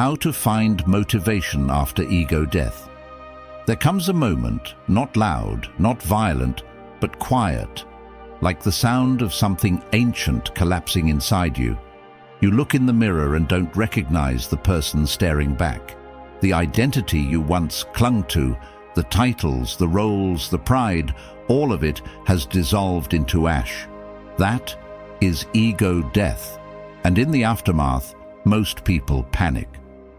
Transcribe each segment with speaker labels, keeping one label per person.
Speaker 1: How to find motivation after ego death. There comes a moment, not loud, not violent, but quiet, like the sound of something ancient collapsing inside you. You look in the mirror and don't recognize the person staring back. The identity you once clung to, the titles, the roles, the pride, all of it has dissolved into ash. That is ego death. And in the aftermath, most people panic.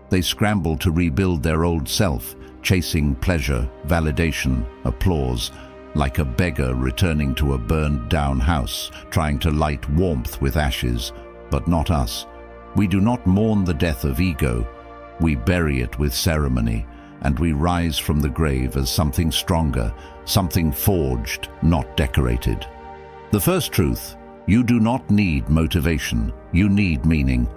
Speaker 1: They scramble to rebuild their old self, chasing pleasure, validation, applause, like a beggar returning to a burned-down house, trying to light warmth with ashes. But not us. We do not mourn the death of ego. We bury it with ceremony, and we rise from the grave as something stronger, something forged, not decorated. The first truth: you do not need motivation, you need meaning.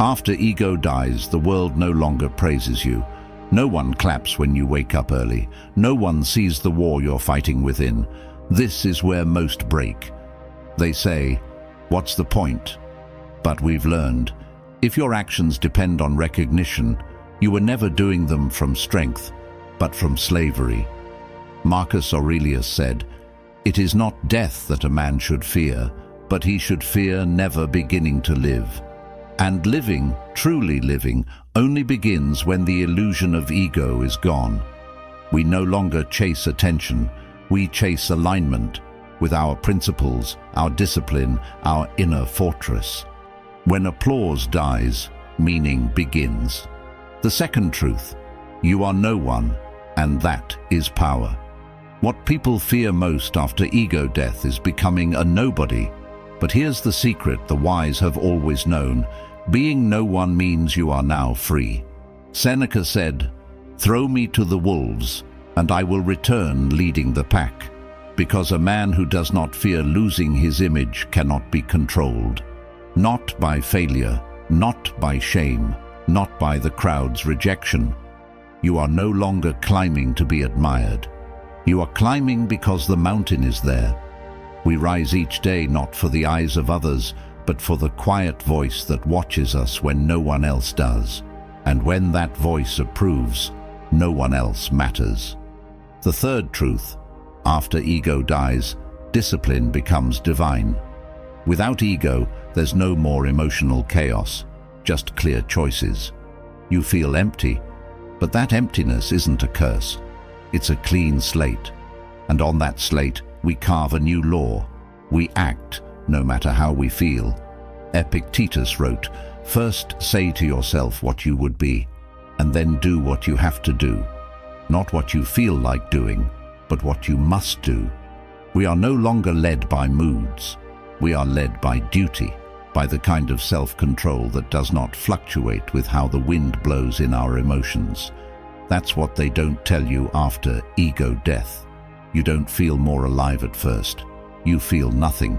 Speaker 1: After ego dies, the world no longer praises you. No one claps when you wake up early. No one sees the war you're fighting within. This is where most break. They say, "What's the point?" But we've learned, if your actions depend on recognition, you were never doing them from strength, but from slavery. Marcus Aurelius said, "It is not death that a man should fear, but he should fear never beginning to live." And living, truly living, only begins when the illusion of ego is gone. We no longer chase attention, we chase alignment with our principles, our discipline, our inner fortress. When applause dies, meaning begins. The second truth: you are no one, and that is power. What people fear most after ego death is becoming a nobody. But here's the secret the wise have always known: being no one means you are now free. Seneca said, "Throw me to the wolves, and I will return leading the pack," because a man who does not fear losing his image cannot be controlled. Not by failure, not by shame, not by the crowd's rejection. You are no longer climbing to be admired. You are climbing because the mountain is there. We rise each day not for the eyes of others, but for the quiet voice that watches us when no one else does. And when that voice approves, no one else matters. The third truth: after ego dies, discipline becomes divine. Without ego, there's no more emotional chaos, just clear choices. You feel empty, but that emptiness isn't a curse. It's a clean slate. And on that slate, we carve a new law. We act, no matter how we feel. Epictetus wrote, "First say to yourself what you would be, and then do what you have to do. Not what you feel like doing, but what you must do." We are no longer led by moods. We are led by duty, by the kind of self-control that does not fluctuate with how the wind blows in our emotions. That's what they don't tell you after ego death. You don't feel more alive at first. You feel nothing.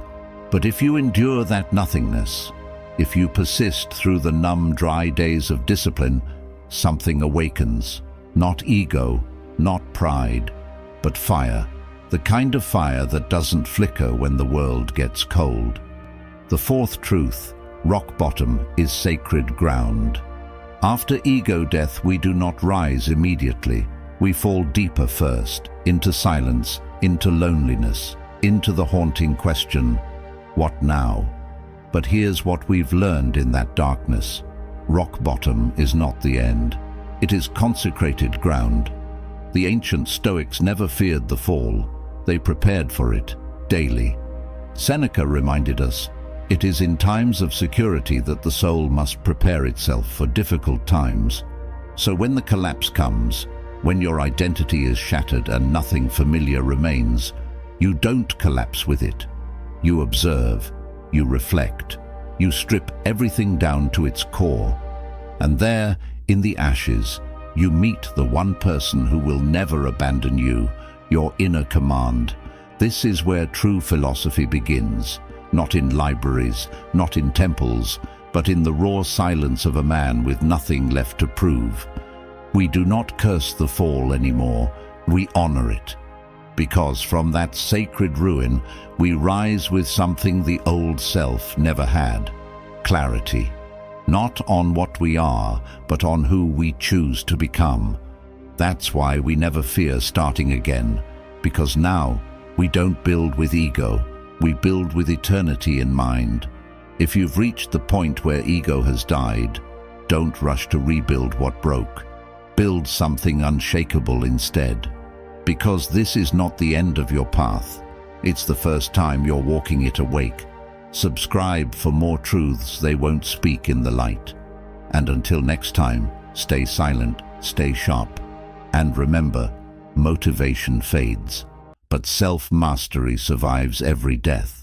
Speaker 1: But if you endure that nothingness, if you persist through the numb, dry days of discipline, something awakens. Not ego, not pride, but fire. The kind of fire that doesn't flicker when the world gets cold. The fourth truth: rock bottom is sacred ground. After ego death, we do not rise immediately. We fall deeper first, into silence, into loneliness, into the haunting question, what now? But here's what we've learned in that darkness. Rock bottom is not the end. It is consecrated ground. The ancient Stoics never feared the fall. They prepared for it, daily. Seneca reminded us, it is in times of security that the soul must prepare itself for difficult times. So when the collapse comes, when your identity is shattered and nothing familiar remains, you don't collapse with it. You observe, you reflect, you strip everything down to its core. And there, in the ashes, you meet the one person who will never abandon you, your inner command. This is where true philosophy begins, not in libraries, not in temples, but in the raw silence of a man with nothing left to prove. We do not curse the fall anymore, we honor it. Because from that sacred ruin, we rise with something the old self never had: clarity. not on what we are, but on who we choose to become. That's why we never fear starting again, because now we don't build with ego, we build with eternity in mind. If you've reached the point where ego has died, don't rush to rebuild what broke. Build something unshakable instead. Because this is not the end of your path. It's the first time you're walking it awake. Subscribe for more truths they won't speak in the light. And until next time, stay silent, stay sharp. And remember, motivation fades, but self-mastery survives every death.